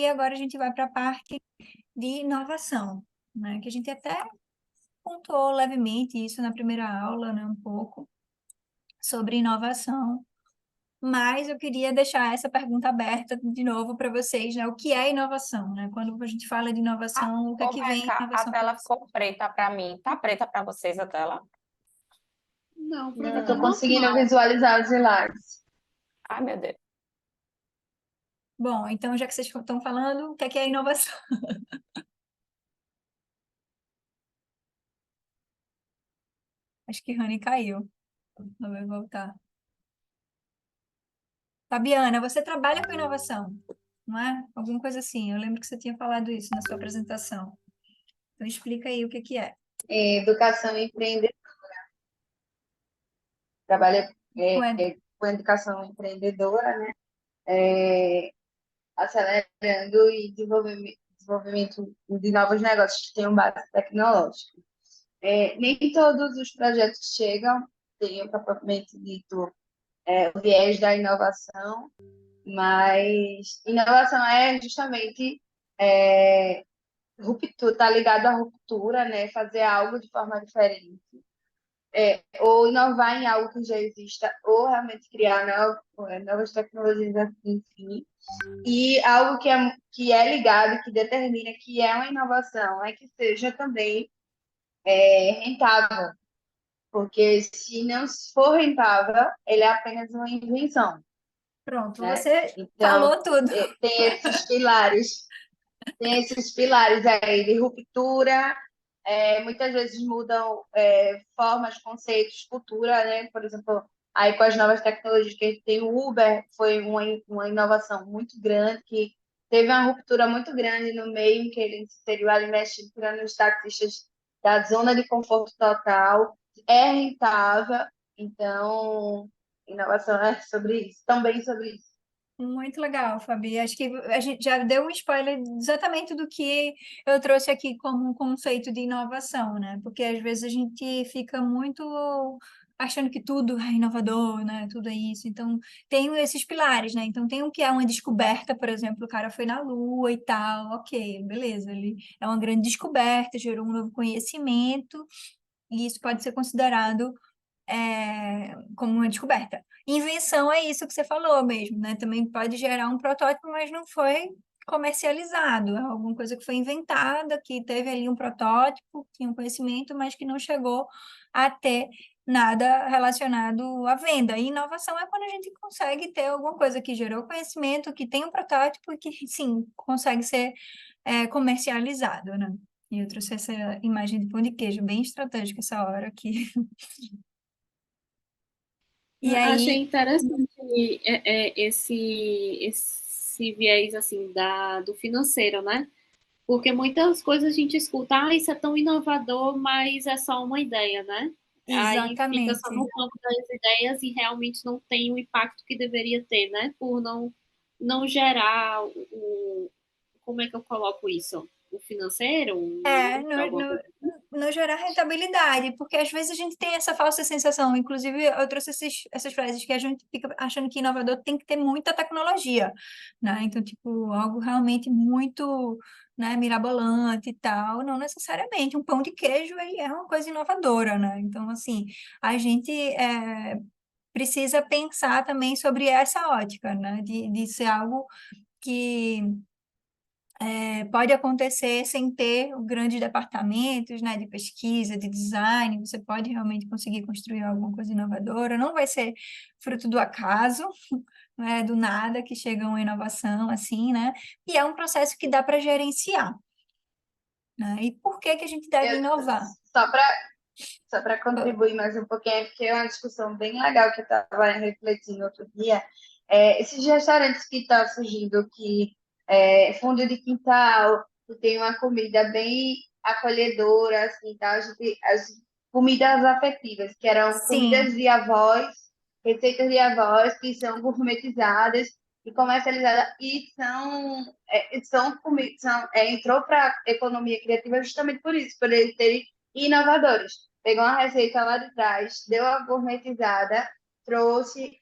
aí agora a gente vai para a parte de inovação, né? Que a gente até pontuou levemente isso na primeira aula, né? Um pouco sobre inovação. Mas eu queria deixar essa pergunta aberta de novo para vocês, né? O que é inovação, né? Quando a gente fala de inovação, o que é Ô, que vem Beca, a inovação para tela vocês? ficou preta para mim. Tá preta para vocês a tela? Não, para mim Eu tá tô conseguindo normal. visualizar os slides. Ai, meu Deus. Bom, então já que vocês estão falando, o que é inovação? Acho que Rani caiu. Não vai voltar. Fabiana, você trabalha com inovação, não é? Alguma coisa assim. Eu lembro que você tinha falado isso na sua apresentação. Então explica aí o que que é. Educação empreendedora. Trabalha Não é, é? com educação empreendedora, né? Acelerando e desenvolvimento de novos negócios que tenham base tecnológica. Nem todos os projetos chegam, tenham propriamente dito o viés da inovação, mas inovação é justamente ruptura, está ligado à ruptura, né? Fazer algo de forma diferente, ou inovar em algo que já exista, ou realmente criar novas tecnologias, enfim. E algo que é ligado, que determina que é uma inovação, é que seja também rentável, porque se não for rentável, ele é apenas uma invenção, Pronto, né? você Então, falou tudo. tem esses pilares aí de ruptura, muitas vezes mudam formas, conceitos, cultura, né? Por exemplo, aí com as novas tecnologias que a gente tem, o Uber foi uma inovação muito grande, que teve uma ruptura muito grande no meio em que ele inseriu ali, mexido, tirando os taxistas da zona de conforto total, é rentável, então, inovação é sobre isso, também sobre isso. Muito legal, Fabi. Acho que a gente já deu um spoiler exatamente do que eu trouxe aqui como um conceito de inovação, né? Porque às vezes a gente fica muito achando que tudo é inovador, né? Tudo é isso. Então, tem esses pilares, né? Então, tem o que é uma descoberta, por exemplo, o cara foi na Lua e tal, ok, beleza. Ele é uma grande descoberta, gerou um novo conhecimento, e isso pode ser considerado como uma descoberta. Invenção é isso que você falou mesmo, né? Também pode gerar um protótipo, mas não foi comercializado. É alguma coisa que foi inventada, que teve ali um protótipo, tinha um conhecimento, mas que não chegou a ter nada relacionado à venda. E inovação é quando a gente consegue ter alguma coisa que gerou conhecimento, que tem um protótipo e que, sim, consegue ser comercializado, né? E eu trouxe essa imagem de pão de queijo, bem estratégica essa hora aqui. E Achei aí, interessante esse viés assim do financeiro, né? Porque muitas coisas a gente escuta, isso é tão inovador, mas é só uma ideia, né? Aí fica só no exatamente. campo das ideias e realmente não tem o impacto que deveria ter, né? Por não gerar como é que eu coloco isso? O financeiro, o É, lucro, alguma coisa. não gerar rentabilidade, porque às vezes a gente tem essa falsa sensação. Inclusive, eu trouxe essas frases que a gente fica achando que inovador tem que ter muita tecnologia, né? Então, tipo, algo realmente muito, né, mirabolante e tal. Não necessariamente. Um pão de queijo, ele é uma coisa inovadora, né? Então, assim, a gente precisa pensar também sobre essa ótica, né? De ser algo que pode acontecer sem ter grandes departamentos, né, de pesquisa, de design, você pode realmente conseguir construir alguma coisa inovadora, não vai ser fruto do acaso, não é do nada que chega uma inovação assim, né? E é um processo que dá para gerenciar, né? E por que que a gente deve Eu, inovar? só para contribuir mais um pouquinho, porque é uma discussão bem legal que eu estava refletindo outro dia. Esses restaurantes que estão surgindo, que fundo de quintal, que tem uma comida bem acolhedora, assim, tal, as comidas afetivas, que eram comidas Sim, de avós, receitas de avós, que são gourmetizadas e comercializadas, e entrou para a economia criativa justamente por isso, por eles terem inovadores. Pegou uma receita lá de trás, deu a gourmetizada, trouxe,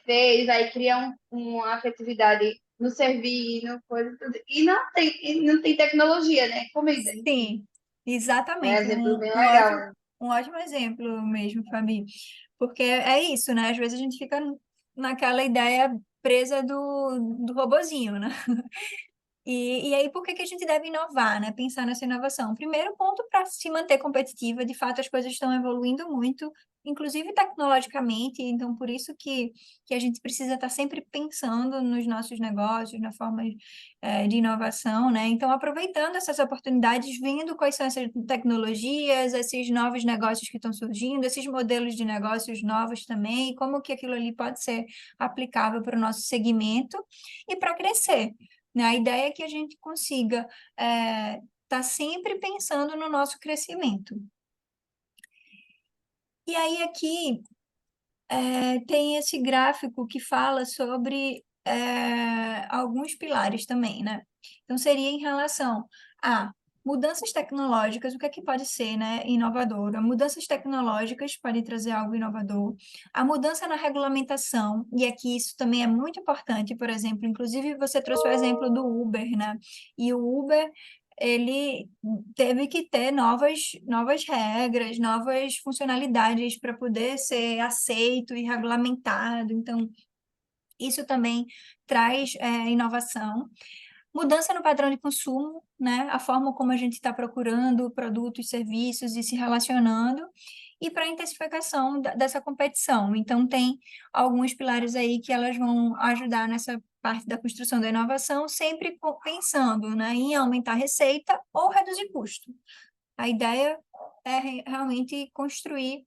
fez, aí cria uma afetividade no servir, no coisa, tudo. E não tem tecnologia, né? Comida, enfim. Sim, É um exatamente. exemplo bem legal, né? Um ótimo exemplo mesmo, Fabi. Porque é isso, né? Às vezes a gente fica naquela ideia presa do robozinho, né? E aí, por que que a gente deve inovar, né? Pensar nessa inovação. Primeiro ponto, para se manter competitiva, de fato, as coisas estão evoluindo muito, inclusive tecnologicamente, então por isso que a gente precisa estar sempre pensando nos nossos negócios, na forma de inovação, né? Então, aproveitando essas oportunidades, vendo quais são essas tecnologias, esses novos negócios que estão surgindo, esses modelos de negócios novos também, e como que aquilo ali pode ser aplicável para o nosso segmento e para crescer, né? A ideia é que a gente consiga estar sempre pensando no nosso crescimento. E aí aqui tem esse gráfico que fala sobre alguns pilares também, né? Então seria em relação a mudanças tecnológicas, o que é que pode ser, né, inovador? Mudanças tecnológicas podem trazer algo inovador. A mudança na regulamentação, e aqui isso também é muito importante, por exemplo, inclusive você trouxe o exemplo do Uber, né? E o Uber, ele teve que ter novas regras, novas funcionalidades para poder ser aceito e regulamentado. Então, isso também traz inovação. Mudança no padrão de consumo, né? A forma como a gente está procurando produtos, serviços e se relacionando, e para a intensificação dessa competição. Então, tem alguns pilares aí que elas vão ajudar nessa parte da construção da inovação, sempre pensando, né, em aumentar a receita ou reduzir custo. A ideia é realmente construir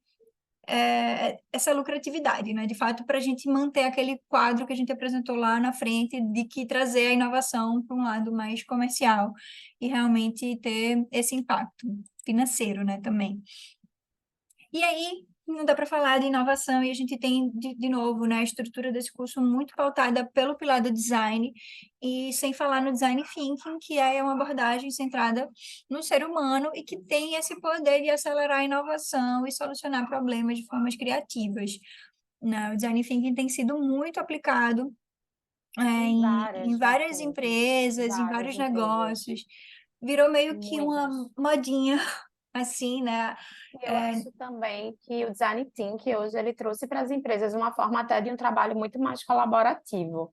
essa lucratividade, né? De fato, para a gente manter aquele quadro que a gente apresentou lá na frente, de que trazer a inovação para um lado mais comercial e realmente ter esse impacto financeiro, né, também. E aí, não dá para falar de inovação e a gente tem, de novo, né, a estrutura desse curso muito pautada pelo pilar do design e sem falar no design thinking, que é uma abordagem centrada no ser humano e que tem esse poder de acelerar a inovação e solucionar problemas de formas criativas, né? O design thinking tem sido muito aplicado Em em várias várias vertentes, empresas, em várias vários empresas, negócios. Virou meio que uma muitas. modinha, assim, né? E eu acho também que o design thinking hoje ele trouxe para as empresas uma forma até de um trabalho muito mais colaborativo,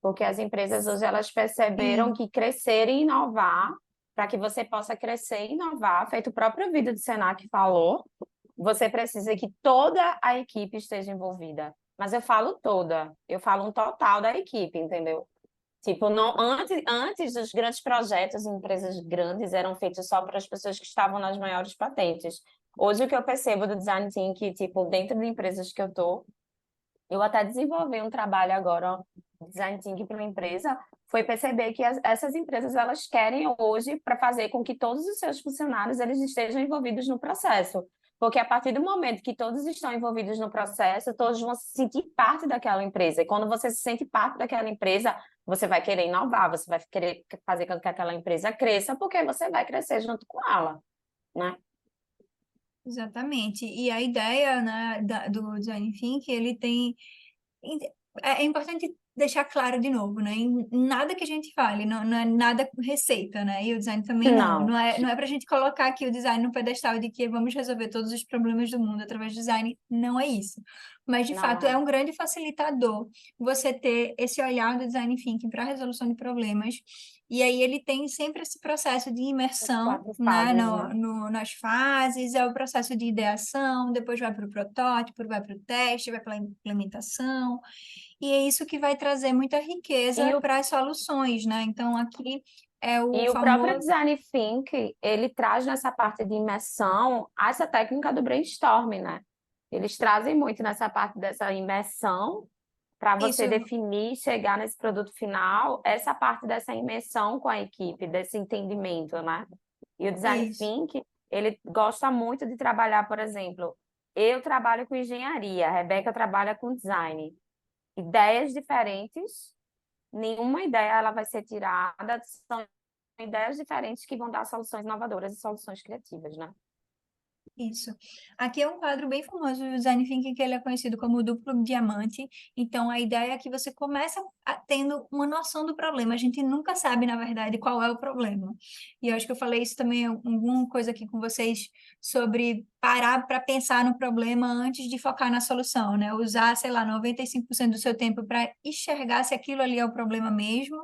porque as empresas hoje elas perceberam Sim, que crescer e inovar, para que você possa crescer e inovar, feito o próprio vídeo do Senac falou, você precisa que toda a equipe esteja envolvida. Mas eu falo toda, eu falo um total da equipe, entendeu? Tipo, não, antes os grandes projetos em empresas grandes eram feitos só para as pessoas que estavam nas maiores patentes. Hoje o que eu percebo do design thinking, tipo, dentro de empresas que eu até desenvolvi um trabalho agora, ó, design thinking para uma empresa, foi perceber que essas empresas elas querem hoje para fazer com que todos os seus funcionários eles estejam envolvidos no processo. Porque a partir do momento que todos estão envolvidos no processo, todos vão se sentir parte daquela empresa. E quando você se sente parte daquela empresa, você vai querer inovar, você vai querer fazer com que aquela empresa cresça, porque você vai crescer junto com ela, né? exatamente. E a ideia, né, do design thinking, ele tem é importante deixar claro de novo, né? Em nada que a gente fale, não é nada receita, né? E o design também não. Não, Não é para a gente colocar aqui o design no pedestal de que vamos resolver todos os problemas do mundo através do design. Não é isso. Mas, de não fato, é é. um grande facilitador você ter esse olhar do design thinking para a resolução de problemas. E aí ele tem sempre esse processo de As imersão, quatro né, fases, né? nas fases, é o processo de ideação, depois vai para o protótipo, vai para o teste, vai para a implementação. E é isso que vai trazer muita riqueza E o para as soluções, né? Então, aqui é o E o próprio famoso. design thinking, ele traz nessa parte de imersão essa técnica do brainstorming, né? Eles trazem muito nessa parte dessa imersão para você Isso, definir, chegar nesse produto final, essa parte dessa imersão com a equipe, desse entendimento, né? E o design isso. thinking, ele gosta muito de trabalhar, por exemplo, eu trabalho com engenharia, a Rebeca trabalha com design. Ideias diferentes, nenhuma ideia ela vai ser tirada, são ideias diferentes que vão dar soluções inovadoras e soluções criativas, né? Isso. Aqui é um quadro bem famoso do Design Thinking, que ele é conhecido como duplo diamante. Então, a ideia é que você começa tendo uma noção do problema. A gente nunca sabe, na verdade, qual é o problema. E eu acho que eu falei isso também, alguma coisa aqui com vocês, sobre parar para pensar no problema antes de focar na solução, né? Usar, sei lá, 95% do seu tempo para enxergar se aquilo ali é o problema mesmo,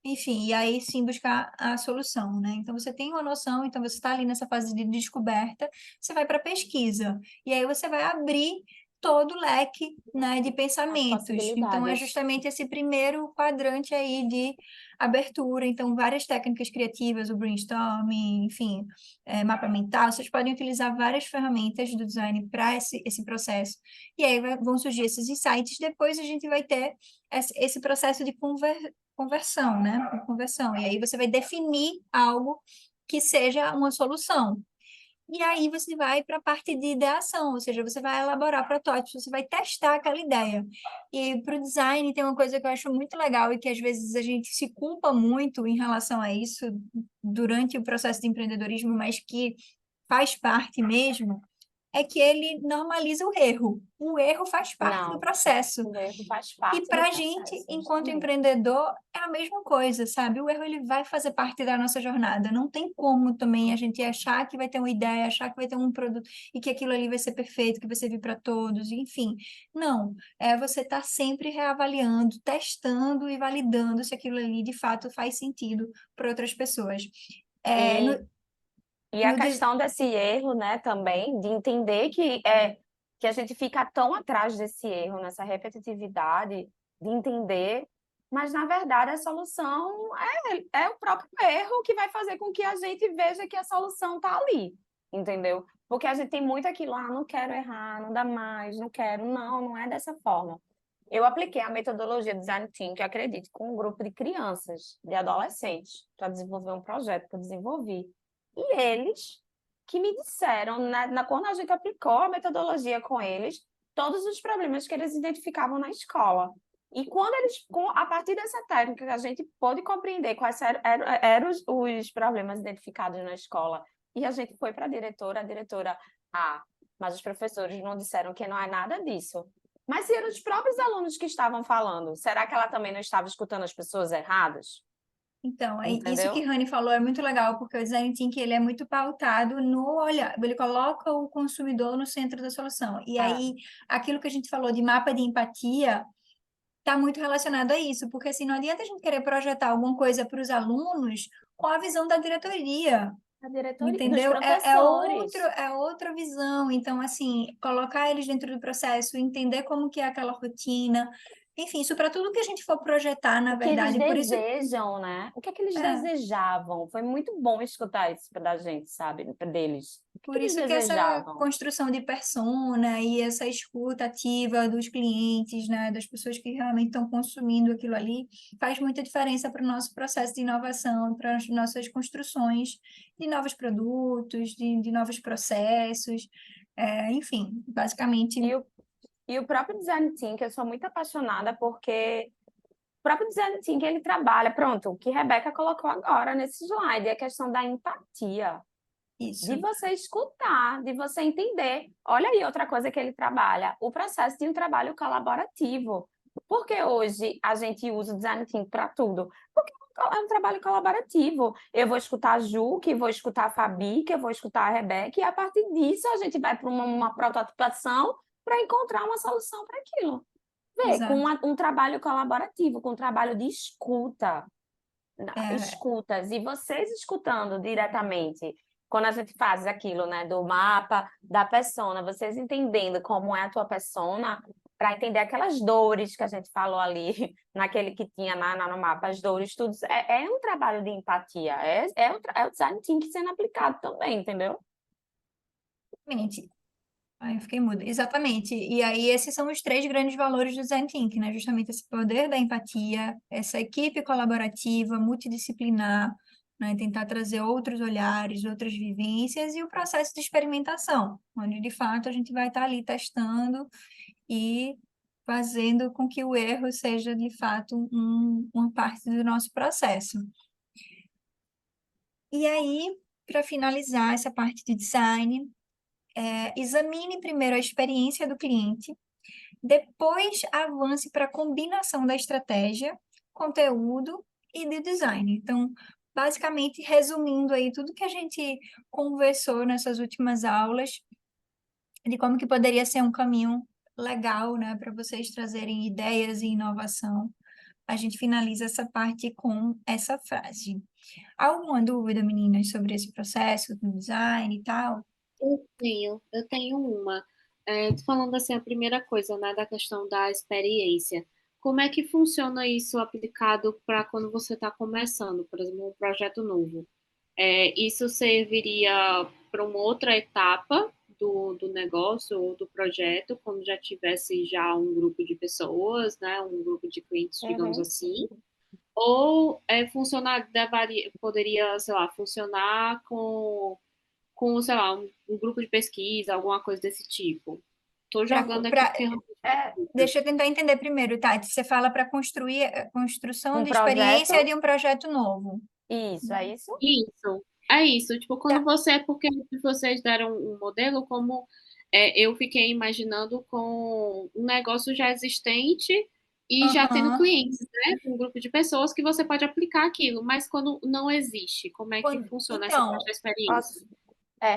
enfim, e aí sim buscar a solução, né? Então você tem uma noção, então você está ali nessa fase de descoberta, você vai para pesquisa, e aí você vai abrir todo o leque, né, de As pensamentos. Então é possibilidades. justamente esse primeiro quadrante aí de abertura, então várias técnicas criativas, o brainstorming, enfim, mapa mental, vocês podem utilizar várias ferramentas do design para esse processo. E aí vão surgir esses insights, depois a gente vai ter esse processo de conversão, né? Conversão. E aí você vai definir algo que seja uma solução. E aí você vai para a parte de ideação, ou seja, você vai elaborar protótipos, você vai testar aquela ideia. E para o design tem uma coisa que eu acho muito legal e que às vezes a gente se culpa muito em relação a isso durante o processo de empreendedorismo, mas que faz parte mesmo, é que ele normaliza o erro. O erro faz parte do Não, processo. o erro faz E parte do para a gente, processo, enquanto justamente. empreendedor, é a mesma coisa, sabe? O erro ele vai fazer parte da nossa jornada. Não tem como também a gente achar que vai ter uma ideia, achar que vai ter um produto e que aquilo ali vai ser perfeito, que vai servir para todos, enfim. Não, é você estar sempre reavaliando, testando e validando se aquilo ali de fato faz sentido para outras pessoas. É, E, no, e a no des- questão desse erro, né, também, de entender que a gente fica tão atrás desse erro, nessa repetitividade, de entender, mas na verdade a solução é o próprio erro que vai fazer com que a gente veja que a solução está ali, entendeu? Porque a gente tem muito aquilo, não quero errar, não dá mais, não quero, não é dessa forma. Eu apliquei a metodologia Design Thinking, acredito, com um grupo de crianças, de adolescentes, para desenvolver um projeto que eu desenvolvi. E eles que me disseram, quando a gente aplicou a metodologia com eles, todos os problemas que eles identificavam na escola. E quando a partir dessa técnica, a gente pôde compreender quais eram os problemas identificados na escola. E a gente foi para a diretora, mas os professores não disseram que não é nada disso. Mas se eram os próprios alunos que estavam falando, será que ela também não estava escutando as pessoas erradas? Então, isso que Entendeu? Rani falou é muito legal, porque o design thinking ele é muito pautado no olhar, ele coloca o consumidor no centro da solução. E É. aí, aquilo que a gente falou de mapa de empatia está muito relacionado a isso, porque assim, não adianta a gente querer projetar alguma coisa para os alunos com a visão da diretoria, A diretoria, dos entendeu? professores. É outra visão. Então, assim, colocar eles dentro do processo, entender como que é aquela rotina, enfim, isso para tudo que a gente for projetar, na O que eles verdade, por isso. desejam, né? O que é que eles É, desejavam? Foi muito bom escutar isso da gente, sabe? Deles. O que é que Por eles isso que essa desejavam? construção de persona e essa escuta ativa dos clientes, né, das pessoas que realmente estão consumindo aquilo ali, faz muita diferença para o nosso processo de inovação, para as nossas construções de novos produtos, de novos processos, enfim, basicamente, E o, e o próprio Design Thinking, eu sou muito apaixonada porque o próprio Design Thinking, ele trabalha, pronto, o que Rebeca colocou agora nesse slide, é a questão da empatia. De isso. você escutar, de você entender. Olha aí outra coisa que ele trabalha, o processo de um trabalho colaborativo. Porque hoje a gente usa o design thinking para tudo? Porque é um trabalho colaborativo. Eu vou escutar a Ju, que vou escutar a Fabi, que eu vou escutar a Rebeca, e a partir disso a gente vai para uma prototipação para encontrar uma solução para aquilo. Vê, com Exato. um trabalho colaborativo, com um trabalho de escuta, É, escutas, e vocês escutando diretamente, quando a gente faz aquilo, né, do mapa da persona, vocês entendendo como é a tua persona, para entender aquelas dores que a gente falou ali, naquele que tinha no mapa, as dores, tudo, é um trabalho de empatia, é o design thinking sendo aplicado também, entendeu? exatamente. Ai, eu fiquei muda. Exatamente. E aí, esses são os três grandes valores do Design Thinking, né? Justamente esse poder da empatia, essa equipe colaborativa, multidisciplinar, né? Tentar trazer outros olhares, outras vivências e o processo de experimentação, onde de fato a gente vai estar ali testando e fazendo com que o erro seja de fato uma parte do nosso processo. E aí, para finalizar essa parte de design, examine primeiro a experiência do cliente, depois avance para a combinação da estratégia, conteúdo e de design. Então, basicamente, resumindo aí tudo que a gente conversou nessas últimas aulas, de como que poderia ser um caminho legal, né, para vocês trazerem ideias e inovação. A gente finaliza essa parte com essa frase. Alguma dúvida, meninas, sobre esse processo do design e tal? Eu tenho uma. Falando assim, a primeira coisa, né, da questão da experiência. Como é que funciona isso aplicado para quando você está começando, por exemplo, um projeto novo? Isso serviria para uma outra etapa do negócio ou do projeto, quando já tivesse já um grupo de pessoas, né, um grupo de clientes, digamos Uhum. assim? Ou poderia, sei lá, funcionar sei lá, um grupo de pesquisa, alguma coisa desse tipo. Estou jogando aqui porque realmente É Deixa eu tentar entender primeiro, Tati. Você fala para construir a construção um de experiência projeto. de um projeto novo. Isso, é isso? isso. É isso, tipo, quando Tá. porque vocês deram um modelo, como eu fiquei imaginando com um negócio já existente e já tendo Aham. clientes, né? Um grupo de pessoas que você pode aplicar aquilo, mas quando não existe, como é que funciona essa parte Então, da experiência? Nossa.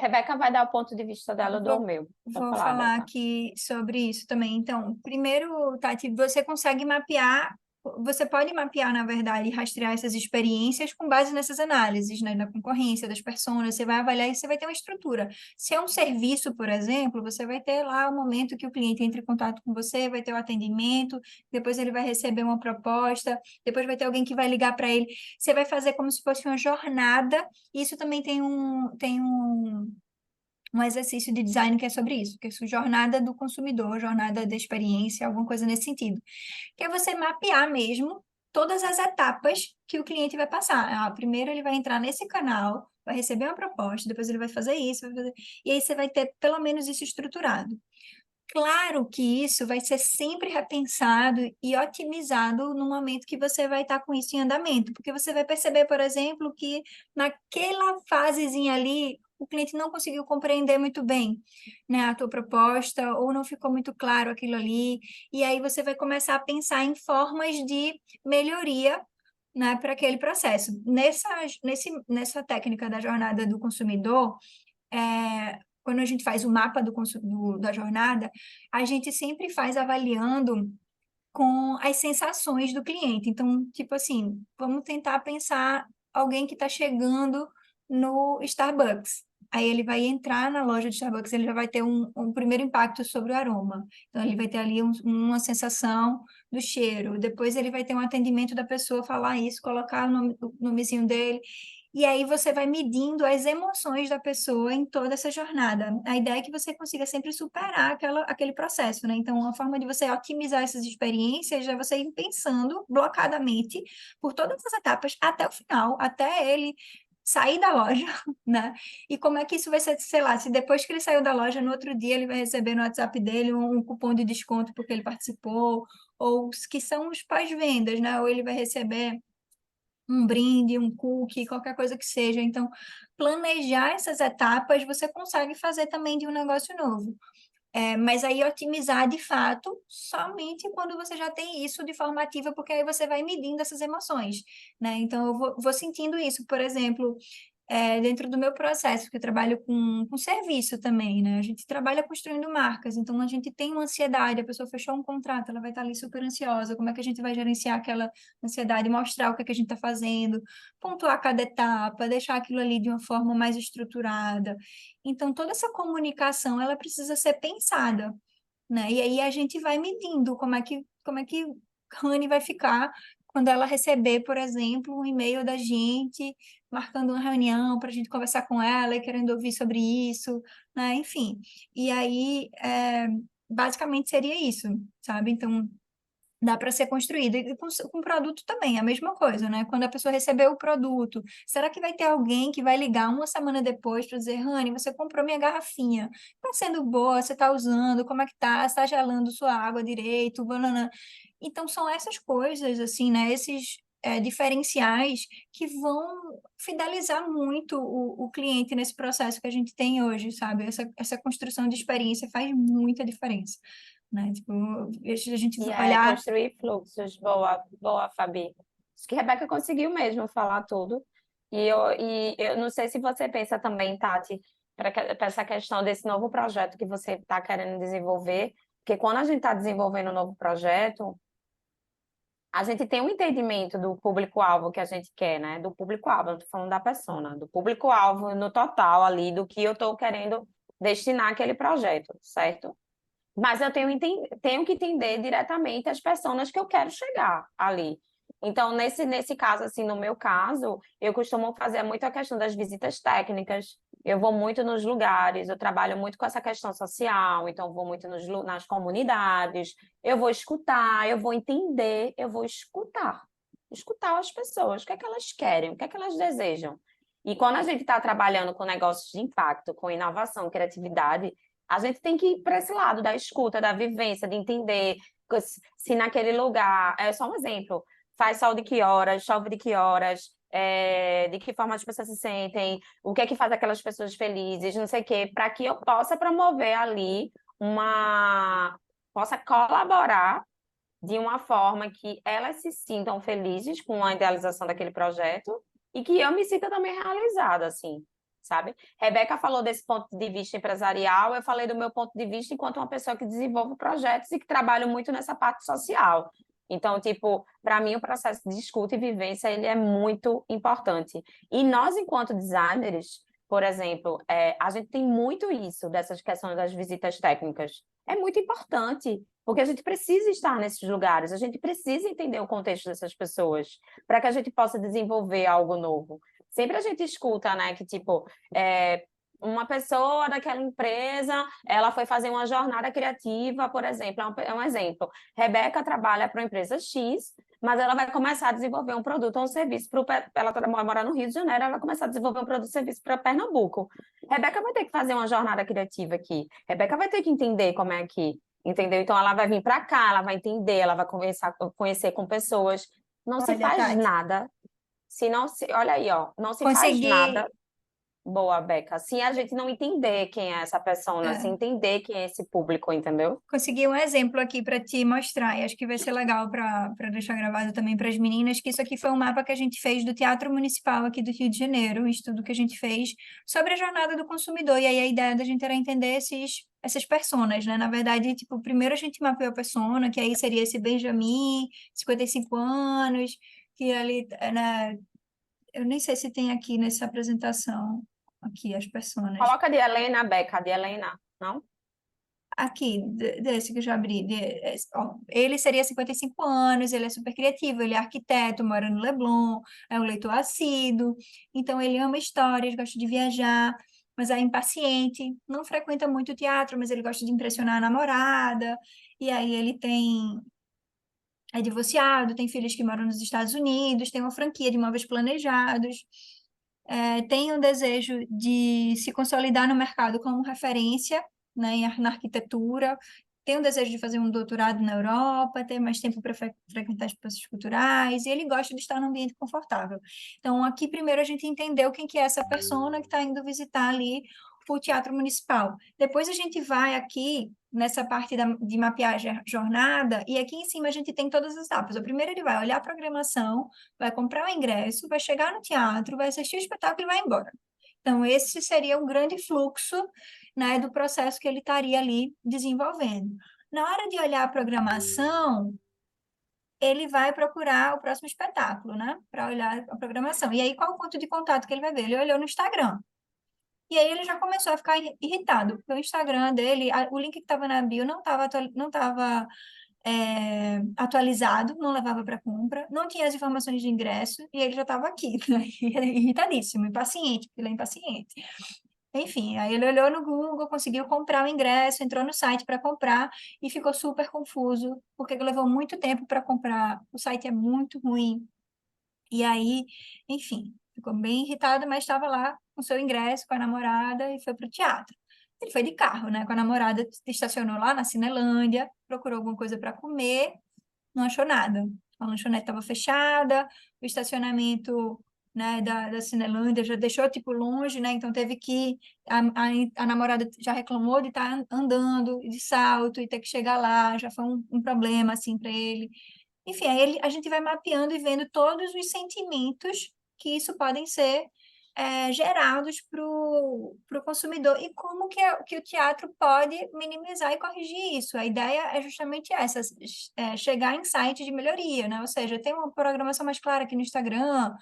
Rebeca vai dar o ponto de vista dela do vou, meu. Pode vou falar, falar Rebeca. aqui sobre isso também. Então, primeiro, Tati, você consegue mapear, você pode mapear, na verdade, e rastrear essas experiências com base nessas análises, né, da concorrência, das pessoas, você vai avaliar e você vai ter uma estrutura. Se é um serviço, por exemplo, você vai ter lá o momento que o cliente entra em contato com você, vai ter o atendimento, depois ele vai receber uma proposta, depois vai ter alguém que vai ligar para ele. Você vai fazer como se fosse uma jornada. Isso também tem um exercício de design que é sobre isso, que é a jornada do consumidor, jornada da experiência, alguma coisa nesse sentido. Que é você mapear mesmo todas as etapas que o cliente vai passar. Primeiro ele vai entrar nesse canal, vai receber uma proposta, depois ele vai fazer isso, e aí você vai ter pelo menos isso estruturado. Claro que isso vai ser sempre repensado e otimizado no momento que você vai estar com isso em andamento, porque você vai perceber, por exemplo, que naquela fasezinha ali o cliente não conseguiu compreender muito bem, né, a tua proposta ou não ficou muito claro aquilo ali, e aí você vai começar a pensar em formas de melhoria, né, para aquele processo. Nessa técnica da jornada do consumidor, quando a gente faz o mapa da jornada, a gente sempre faz avaliando com as sensações do cliente. Então, tipo assim, vamos tentar pensar alguém que está chegando no Starbucks. Aí ele vai entrar na loja de Starbucks, ele já vai ter um primeiro impacto sobre o aroma. Então, ele vai ter ali uma sensação do cheiro. Depois, ele vai ter um atendimento da pessoa falar isso, colocar o nomezinho dele. E aí você vai medindo as emoções da pessoa em toda essa jornada. A ideia é que você consiga sempre superar aquele processo, né? Então, uma forma de você otimizar essas experiências é você ir pensando blocadamente por todas as etapas até o final, até ele sair da loja, né? E como é que isso vai ser, sei lá, se depois que ele saiu da loja, no outro dia ele vai receber no WhatsApp dele um cupom de desconto porque ele participou, ou os que são os pós-vendas, né? Ou ele vai receber um brinde, um cookie, qualquer coisa que seja. Então, planejar essas etapas você consegue fazer também de um negócio novo. Mas aí otimizar de fato somente quando você já tem isso de forma ativa, porque aí você vai medindo essas emoções, né? Então, eu vou sentindo isso, por exemplo, dentro do meu processo, porque eu trabalho com serviço também, né? A gente trabalha construindo marcas, então a gente tem uma ansiedade, a pessoa fechou um contrato, ela vai estar ali super ansiosa, como é que a gente vai gerenciar aquela ansiedade, mostrar o que é que a gente está fazendo, pontuar cada etapa, deixar aquilo ali de uma forma mais estruturada. Então, toda essa comunicação, ela precisa ser pensada, né? E aí a gente vai medindo como é que Rani vai ficar quando ela receber, por exemplo, um e-mail da gente marcando uma reunião para a gente conversar com ela e querendo ouvir sobre isso, né? Enfim. E aí, basicamente seria isso, sabe? Então, dá para ser construído. E com produto também, a mesma coisa, né? Quando a pessoa receber o produto, será que vai ter alguém que vai ligar uma semana depois para dizer, Rani, você comprou minha garrafinha, tá sendo boa, você tá usando, como é que tá? Está gelando sua água direito, banana. Então, são essas coisas, assim, né? diferenciais que vão fidelizar muito o cliente nesse processo que a gente tem hoje, sabe? Essa construção de experiência faz muita diferença, né? Tipo, a gente E é olhar. construir fluxos. Boa, boa, Fabi. Acho que a Rebeca conseguiu mesmo falar tudo. E eu não sei se você pensa também, Tati, para essa questão desse novo projeto que você está querendo desenvolver, porque quando a gente está desenvolvendo um novo projeto, a gente tem um entendimento do público-alvo que a gente quer, né? Do público-alvo, não estou falando da persona, do público-alvo no total ali, do que eu estou querendo destinar aquele projeto, certo? Mas eu tenho que entender diretamente as pessoas que eu quero chegar ali. Então, nesse caso, assim, no meu caso, eu costumo fazer muito a questão das visitas técnicas. Eu vou muito nos lugares, eu trabalho muito com essa questão social, então vou muito nas comunidades, eu vou escutar, eu vou entender, eu vou escutar. Escutar as pessoas, o que é que elas querem, o que é que elas desejam. E quando a gente está trabalhando com negócios de impacto, com inovação, criatividade, a gente tem que ir para esse lado da escuta, da vivência, de entender se naquele lugar, é só um exemplo, faz sol de que horas, chove de que horas, de que forma as pessoas se sentem, o que é que faz aquelas pessoas felizes, não sei o quê, para que eu possa promover ali possa colaborar de uma forma que elas se sintam felizes com a idealização daquele projeto e que eu me sinta também realizada, assim, sabe? Rebeca falou desse ponto de vista empresarial, eu falei do meu ponto de vista enquanto uma pessoa que desenvolve projetos e que trabalho muito nessa parte social. Então, tipo, para mim o processo de escuta e vivência, ele é muito importante. E nós, enquanto designers, por exemplo, a gente tem muito isso, dessas questões das visitas técnicas. É muito importante, porque a gente precisa estar nesses lugares, a gente precisa entender o contexto dessas pessoas, para que a gente possa desenvolver algo novo. Sempre a gente escuta, né, que tipo, uma pessoa daquela empresa, ela foi fazer uma jornada criativa, por exemplo, é um exemplo. Rebeca trabalha para uma empresa X, mas ela vai começar a desenvolver um produto ou um serviço ela mora no Rio de Janeiro, ela vai começar a desenvolver um produto ou serviço para Pernambuco. Rebeca vai ter que fazer uma jornada criativa aqui. Rebeca vai ter que entender como é aqui, entendeu? Então ela vai vir para cá, ela vai entender, ela vai conhecer com pessoas. Não se Olha, faz Tati, nada se não se, olha aí, ó, não se faz consegui. nada. Boa, Beca. Se a gente não entender quem é essa pessoa, se é, entender quem é esse público, entendeu? Consegui um exemplo aqui para te mostrar, e acho que vai ser legal para deixar gravado também para as meninas, que isso aqui foi um mapa que a gente fez do Teatro Municipal aqui do Rio de Janeiro, um estudo que a gente fez sobre a jornada do consumidor, e aí a ideia da gente era entender essas personas, né? Na verdade, tipo, primeiro a gente mapeou a persona, que aí seria esse Benjamin, 55 anos, que ali, né, eu nem sei se tem aqui nessa apresentação, aqui as personas. Coloca de Helena, Beca, de Helena, não? Aqui, desse que eu já abri, ó, ele seria 55 anos, ele é super criativo, ele é arquiteto, mora no Leblon, é um leitor assíduo, então ele ama histórias, gosta de viajar, mas é impaciente, não frequenta muito teatro, mas ele gosta de impressionar a namorada, e aí ele é divorciado, tem filhos que moram nos Estados Unidos, tem uma franquia de imóveis planejados, tem um desejo de se consolidar no mercado como referência, né, na arquitetura, tem um desejo de fazer um doutorado na Europa, ter mais tempo para frequentar espaços culturais, e ele gosta de estar num ambiente confortável. Então, aqui primeiro a gente entendeu quem que é essa persona que está indo visitar ali o Teatro Municipal. Depois a gente vai aqui nessa parte de mapeagem jornada, e aqui em cima a gente tem todas as etapas. O primeiro ele vai olhar a programação, vai comprar o ingresso, vai chegar no teatro, vai assistir o espetáculo e vai embora. Então, esse seria um grande fluxo, né, do processo que ele estaria ali desenvolvendo. Na hora de olhar a programação, ele vai procurar o próximo espetáculo, né, para olhar a programação. E aí, qual o ponto de contato que ele vai ver? Ele olhou no Instagram. E aí ele já começou a ficar irritado, porque o Instagram dele, o link que estava na bio não estava atualizado, não levava para compra, não tinha as informações de ingresso, e ele já estava aqui, né? Irritadíssimo, impaciente, porque ele é impaciente. Enfim, aí ele olhou no Google, conseguiu comprar o ingresso, entrou no site para comprar e ficou super confuso, porque levou muito tempo para comprar, o site é muito ruim. E aí, enfim, ficou bem irritado, mas estava lá com seu ingresso, com a namorada e foi para o teatro. Ele foi de carro, né? Com a namorada, estacionou lá na Cinelândia, procurou alguma coisa para comer, não achou nada. a lanchonete estava fechada, o estacionamento, né, da Cinelândia já deixou, tipo, longe, né, então teve que, a namorada já reclamou de estar andando de salto e ter que chegar lá, já foi um problema, assim, para ele. Enfim, aí a gente vai mapeando e vendo todos os sentimentos que isso podem ser gerados para o consumidor e como que o teatro pode minimizar e corrigir isso. A ideia é justamente essa, chegar em sites de melhoria, né? Ou seja, ter uma programação mais clara aqui no Instagram,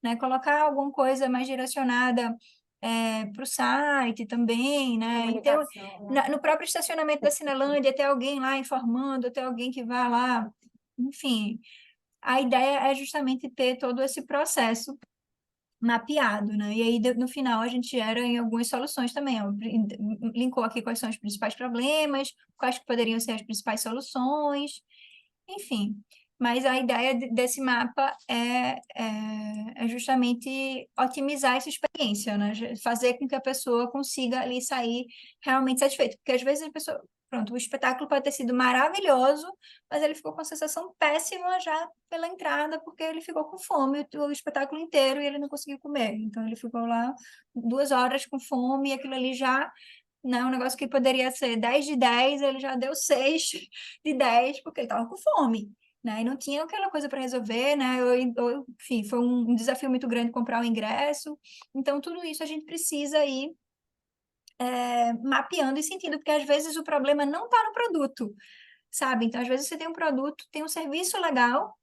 né? Colocar alguma coisa mais direcionada para o site também, né? Então, Comunicação, né? no próprio estacionamento da Cinelândia, ter alguém lá informando, ter alguém que vá lá, enfim, a ideia é justamente ter todo esse processo mapeado, né? E aí, no final, a gente gera em algumas soluções também, ó. Linkou aqui quais são os principais problemas, quais que poderiam ser as principais soluções, enfim. Mas a ideia desse mapa é justamente otimizar essa experiência, né? Fazer com que a pessoa consiga ali sair realmente satisfeita. Porque às vezes a pessoa, pronto, o espetáculo pode ter sido maravilhoso, mas ele ficou com a sensação péssima já pela entrada, porque ele ficou com fome o espetáculo inteiro e ele não conseguiu comer. Então ele ficou lá 2 horas com fome e aquilo ali já, né, um negócio que poderia ser 10 de 10, ele já deu 6 de 10 porque ele estava com fome, né? E não tinha aquela coisa para resolver, né? Enfim, foi um desafio muito grande comprar o ingresso. Então, tudo isso a gente precisa ir mapeando e sentindo, porque às vezes o problema não está no produto, sabe? Então, às vezes você tem um produto, tem um serviço legal,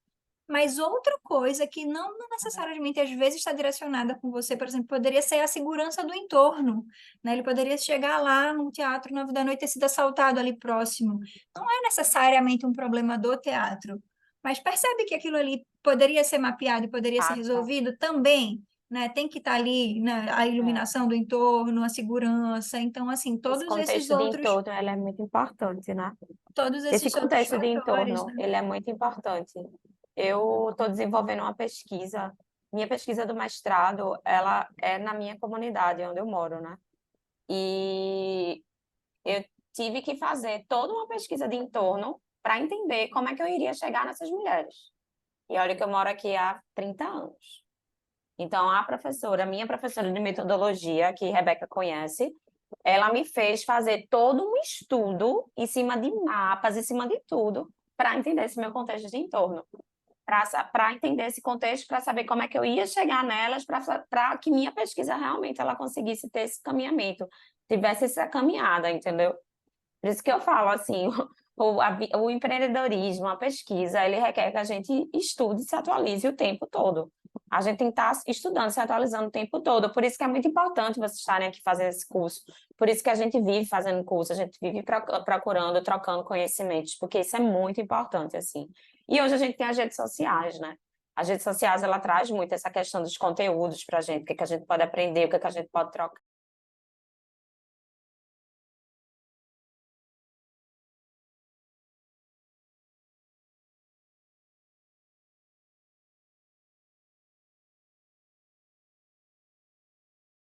mas outra coisa que não necessariamente às vezes está direcionada com você, por exemplo, poderia ser a segurança do entorno, né? Ele poderia chegar lá no Teatro 9 da Noite e ter sido assaltado ali próximo. Não é necessariamente um problema do teatro, mas percebe que aquilo ali poderia ser mapeado e poderia ser Passa. resolvido também, né? Tem que estar ali, né, a É. iluminação do entorno, a segurança. Então, assim, Esse contexto de entorno, ele é muito importante, né? todos Esse esses outros contexto de fatores, entorno, né? ele é muito importante. Eu estou desenvolvendo uma pesquisa. Minha pesquisa do mestrado, ela é na minha comunidade, onde eu moro, né? E eu tive que fazer toda uma pesquisa de entorno para entender como é que eu iria chegar nessas mulheres. E olha que eu moro aqui há 30 anos. Então, a minha professora de metodologia, que Rebeca conhece, ela me fez fazer todo um estudo em cima de mapas, em cima de tudo, para entender esse meu contexto de entorno. Para entender esse contexto, para saber como é que eu ia chegar nelas, para que minha pesquisa realmente ela conseguisse ter esse caminhamento, tivesse essa caminhada, entendeu? Por isso que eu falo assim, o empreendedorismo, a pesquisa, ele requer que a gente estude e se atualize o tempo todo. A gente tem que estar estudando, se atualizando o tempo todo. Por isso que é muito importante vocês estarem aqui fazendo esse curso. Por isso que a gente vive fazendo curso, a gente vive procurando, trocando conhecimentos, porque isso é muito importante, assim. E hoje a gente tem as redes sociais, né? As redes sociais, ela traz muito essa questão dos conteúdos para a gente, o que a gente pode aprender, o que a gente pode trocar,